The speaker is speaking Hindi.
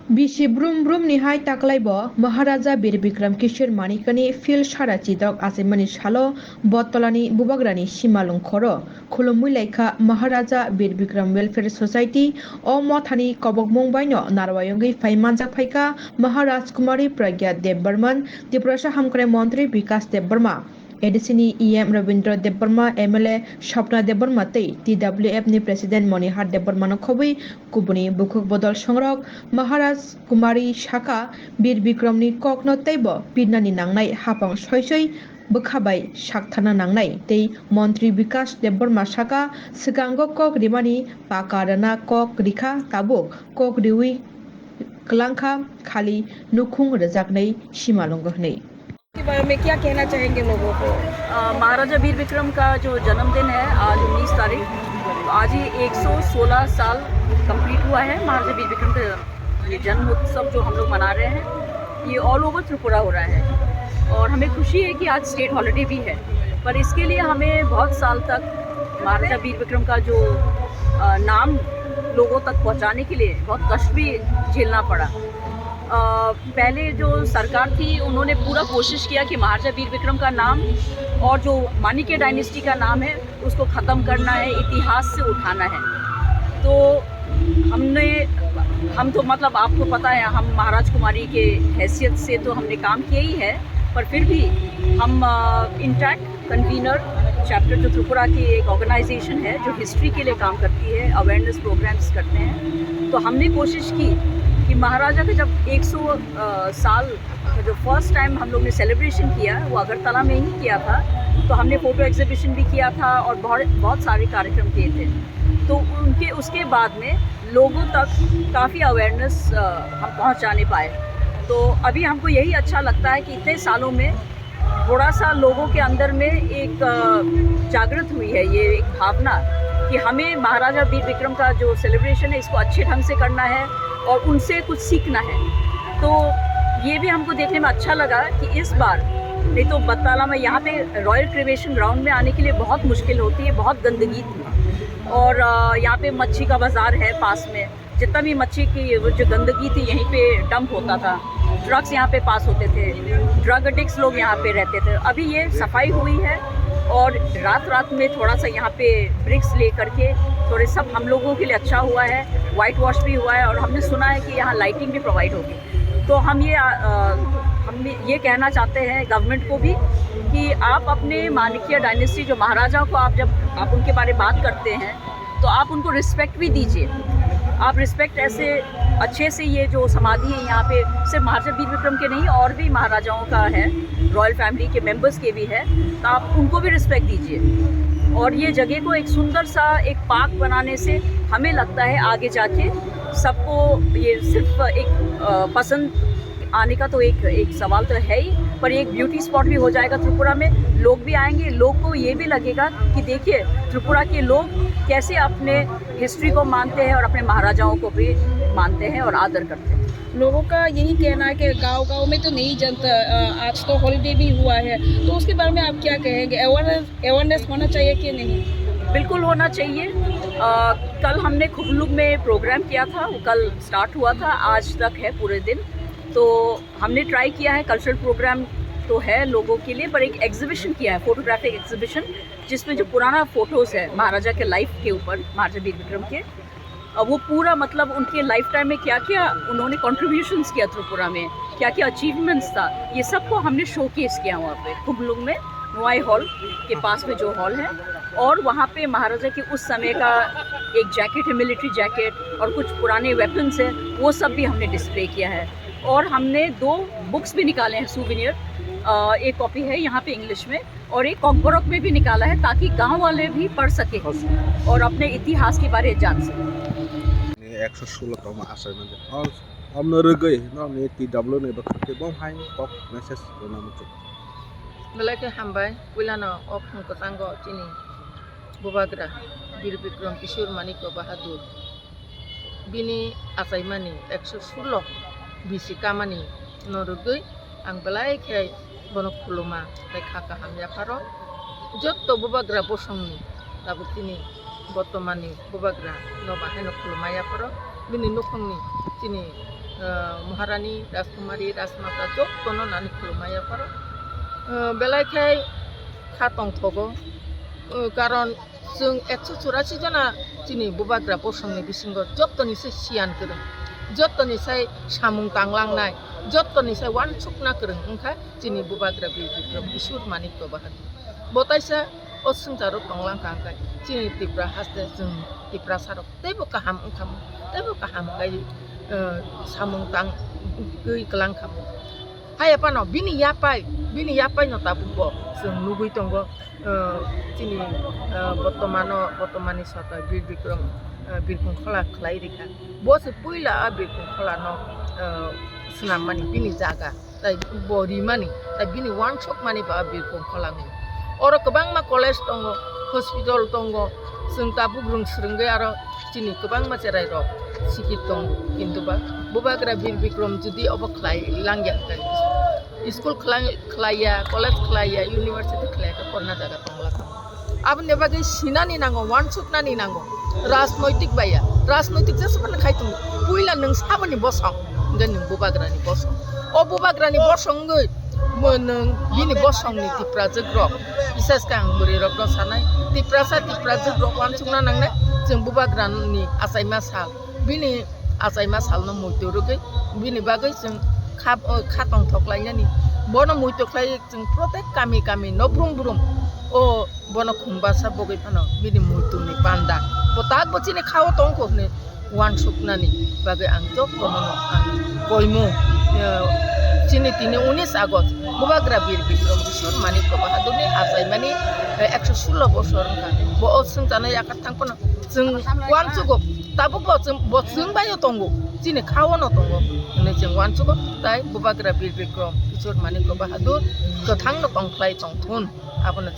Bisi brum brum nihai taklaibo Maharaja Bir Bikram Kishore Manikani Phil Shara Chidok Asimani Shalo Botolani Bubagrani Shimalung Khoro Khulumui Laika Maharaja Bir Bikram Welfare Society O Mothani Kobok Mungbaino Narwayongi Faimanjak Phaika Maharaj Kumari Pragya Dev Burman Diprasha Hamkare Montri Vikas Dev Burma एडिसिनी EM Ravindra Debbarma MLA Swapna Debbarma तै TWF नि प्रेसिडेंट मणिहार देबबर्मा खबै कुबुनी बुखुक बदल संरक महाराज कुमारी शाखा बीर विक्रमनि ककनो तैबो पिडनानि नांनाय हापां सयसय बोखाबाय साकथाना नांनाय तै मन्त्री विकास देबबर्मा शाखा सिगांग कक रिमानि पाकारना कक रिखा ताबो कक रिउइ क्लांखा खाली नुखुं रजाकनै सिमालंगहनै के बारे में क्या कहना चाहेंगे लोगों को? महाराजा वीर विक्रम का जो जन्मदिन है आज 19 तारीख, आज ही 116 साल कंप्लीट हुआ है। महाराजा वीर विक्रम का ये जन्म उत्सव जो हम लोग मना रहे हैं ये ऑल ओवर त्रिपुरा हो रहा है और हमें खुशी है कि आज स्टेट हॉलिडे भी है। पर इसके लिए हमें बहुत साल तक महाराजा वीर विक्रम का जो नाम लोगों तक पहुंचाने के लिए बहुत कष्ट भी झेलना पड़ा। पहले जो सरकार थी उन्होंने पूरा कोशिश किया कि महाराजा वीर विक्रम का नाम और जो माणिक्य डायनेस्टी का नाम है उसको ख़त्म करना है, इतिहास से उठाना है। तो हम तो मतलब आपको पता है हम महाराज कुमारी के हैसियत से तो हमने काम किया ही है, पर फिर भी हम इंटैक्ट कन्वीनर चैप्टर जो त्रिपुरा की एक ऑर्गेनाइजेशन है जो हिस्ट्री के लिए काम करती है, अवेयरनेस प्रोग्राम्स करते हैं। तो हमने कोशिश की कि महाराजा का जब 100 साल का जो फर्स्ट टाइम हम लोग ने सेलिब्रेशन किया वो अगरतला में ही किया था। तो हमने फ़ोटो एग्जीबिशन भी किया था और बहुत सारे कार्यक्रम किए थे। तो उसके बाद में लोगों तक काफ़ी अवेयरनेस हम पहुंचाने पाए। तो अभी हमको यही अच्छा लगता है कि इतने सालों में थोड़ा सा लोगों के अंदर में एक जागृत हुई है ये एक भावना कि हमें महाराजा वीर विक्रम का जो सेलिब्रेशन है इसको अच्छे ढंग से करना है और उनसे कुछ सीखना है। तो ये भी हमको देखने में अच्छा लगा कि इस बार नहीं तो बत्ताला में यहाँ पे रॉयल क्रिमेशन ग्राउंड में आने के लिए बहुत मुश्किल होती है, बहुत गंदगी थी और यहाँ पे मच्छी का बाज़ार है पास में, जितना भी मच्छी की जो गंदगी थी यहीं पे डंप होता था, ट्रक्स यहाँ पे पास होते थे, ड्रग एडिक्ट्स लोग यहाँ पे रहते थे। अभी ये सफाई हुई है और रात में थोड़ा सा यहाँ पे ब्रिक्स ले करके थोड़े सब हम लोगों के लिए अच्छा हुआ है, वाइट वॉश भी हुआ है और हमने सुना है कि यहाँ लाइटिंग भी प्रोवाइड होगी। तो हम ये कहना चाहते हैं गवर्नमेंट को भी कि आप अपने माणिक्य डायनेस्टी जो महाराजा को जब आप उनके बारे में बात करते हैं तो आप उनको रिस्पेक्ट भी दीजिए। आप रिस्पेक्ट ऐसे अच्छे से ये जो समाधि है यहाँ पे सिर्फ महाराजा वीर विक्रम के नहीं और भी महाराजाओं का है, रॉयल फैमिली के मेंबर्स के भी है, तो आप उनको भी रिस्पेक्ट दीजिए। और ये जगह को एक सुंदर सा एक पार्क बनाने से हमें लगता है आगे जाके सबको ये सिर्फ एक पसंद आने का तो एक सवाल तो है ही, पर एक ब्यूटी स्पॉट भी हो जाएगा त्रिपुरा में। लोग भी आएंगे, लोग को ये भी लगेगा कि देखिए त्रिपुरा के लोग कैसे अपने हिस्ट्री को मानते हैं और अपने महाराजाओं को भी मानते हैं और आदर करते हैं। लोगों का यही कहना है कि गांव में तो नहीं जनता, आज तो हॉलिडे भी हुआ है, तो उसके बारे में आप क्या कहेंगे? अवेयरनेस होना चाहिए कि नहीं? बिल्कुल होना चाहिए। कल हमने खुबलुग में प्रोग्राम किया था, वो कल स्टार्ट हुआ था, आज तक है पूरे दिन। तो हमने ट्राई किया है, कल्चरल प्रोग्राम तो है लोगों के लिए, पर एक एग्जीबिशन किया है, फोटोग्राफिक एग्जीबिशन, जिसमें जो पुराना फ़ोटोज़ है महाराजा के लाइफ के ऊपर, महाराजा वीर विक्रम के, वो पूरा मतलब उनके लाइफ टाइम में क्या क्या उन्होंने कंट्रीब्यूशंस किया त्रिपुरा में, क्या क्या अचीवमेंट्स था, ये सब को हमने शोकेस किया वहाँ पे खुबलुग में नुआई हॉल के पास में जो हॉल है। और वहाँ पे महाराजा के उस समय का एक जैकेट है, मिलिट्री जैकेट, और कुछ पुराने वेपन्स हैं, वो सब भी हमने डिस्प्ले किया है। और हमने 2 बुक्स भी निकाले हैं सूवेनियर, एक कॉपी है यहाँ पे इंग्लिश में और एक कॉकबरॉक में भी निकाला है, ताकि गांव वाले भी पढ़ सके और अपने इतिहास के बारे में जान सके। 116 आसाम हमने रगई ना ने TW ने बखते बम हाई पॉप मैसेज ना मुझे मलाई के हमबाय पुलाना ऑफ हमको सांगो चिनी बुबाग्रा वीर विक्रम किशोर माणिक्य बहादुर बिनी आसाइमानी 116 बिसि कामानी नरगई आं बलाई खे बन खुलुमा लेखा काहाम याफारो जत्तो बुबाग्रा बसंनि दाबो तिनी बर्तमाननि बुबाग्रा नबाहाय न खुलुमा याफारो बिनि नखंनि तिनी महारानी राजकुमारी राजमाता जत्तनो नानि खुलुमनाय फारो बेलायखाय खातं थगो कारण जों 184 जना दिनै बुबाग्रा बसंनि बिसिंग जत्तनिसाय सियान गोरों जत्तनिसाय सामुं तांलांनाय जत्तनिसाय वानसुकना गोरों ओंखा दिनै बुबाग्रा बीर बिक्रम किशोर मानिक बाहादुर बताइसा असंजारो तंलांखांखाय दिनै तिब्रा हासते जों तिब्रा सारक तेबो गाहाम ओंखाम तेबो गाहाम गाय सामुं तां गै गलांखाम हायापानो बिनि यापाय न ताबुबो जों नुगै दंग दिनै बर्तमाननि सरकार बीर बिक्रम बिरखंखला खलाय रेखा बसे पहिला बिरखंखला न सुनाममानि बिनि जागा ताय बरिमानि ताय बिनि वानसक मानि बा बिरखंखलाङो अरो गोबां मा कलेज दङ हस्पिटाल दङ जों दा बुग्रुं सुरुंगै आरो दिनै गोबां मा जेराय र सिकित दं किन्तु बा बुबाग्रा बीर बिक्रम जुदि अबो खलाय लांगिया स्कुल खलाया कलेज खलाया यूनिवर्सिटी खलाया करना जागा दंला अब ने बागै सिनानि नांगौ वानसुकनानि नांगौ राजनैतिक बाया राजनैतिक जेसेबां खायथुं पहिला नों साबनि बसं गन नों बुबाग्रानि बसं अ बुबाग्रानि बसंगै नों बिनि बसंनि तिप्रा जग्रक बिसेस का आं बोरै रक सानाय तिप्रा जग्रक वानसुकना नांनाय जों बुबाग्रानि आसायमा साल बिनि आसायमा सालनो मयतुरुगै बिनि बागै जों खातं थख्लायनानि बन मयतख्लाय जों प्रत्येक गामि न ब्रुम ओ बन खुंबासा बगै फानो बिनि मयतुनि बान्दा पताक बचिनि खाव तंखने वानसुकनानि बागै आं जत्तनो आं गयमु दिनै 19 आगस्ट बुबाग्रा बीर बिक्रम किशोर मानिक बाहादुरनि आसायमानि 116 बोसोर बो सोंजानाय आखाद थांखनो जों वानसुगो दाबो जों बायो दंगो दिनै खावनो दंगो नै जों वानसुगो ताय बुबाग्रा बीर बिक्रम किशोर मानिक बाहादुर गोथांनो तंख्लाय तंथुन आबनो